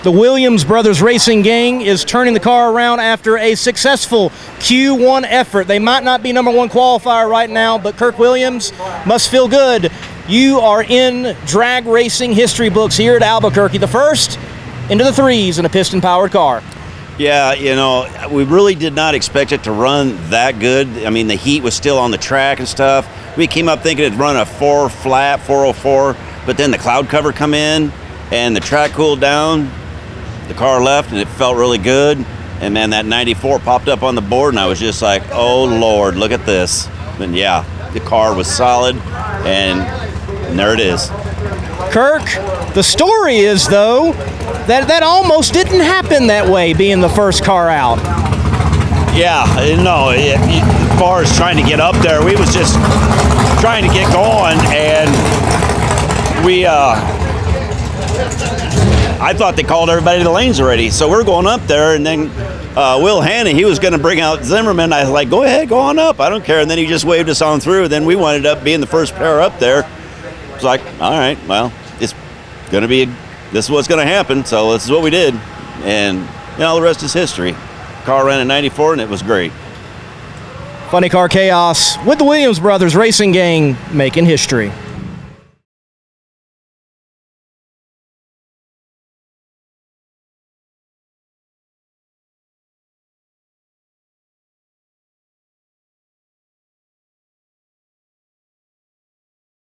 The Williams Brothers Racing Gang is turning the car around after a successful Q1 effort. They might not be number one qualifier right now, but Kirk Williams must feel good. You are in drag racing history books here at Albuquerque, the first into the threes in a piston-powered car. Yeah, you know, we really did not expect it to run that good. I mean, the heat was still on the track and stuff. We came up thinking it'd run a 4 flat, 404, but then the cloud cover come in and the track cooled down. The car left and it felt really good. And man, that 94 popped up on the board and I was just like, oh Lord, look at this. And yeah, the car was solid and there it is. Kirk, the story is though, that almost didn't happen that way, being the first car out. Yeah, no, as far as trying to get up there, we was just trying to get going and I thought they called everybody to the lanes already. So we're going up there, and then Will Hanna, he was going to bring out Zimmerman. I was like, go ahead, go on up. I don't care. And then he just waved us on through. And then we wound up being the first pair up there. It's like, all right, well, it's going to be, this is what's going to happen. So this is what we did. And, you know, the rest is history. Car ran in 94, and it was great. Funny car chaos with the Williams Brothers Racing Gang making history.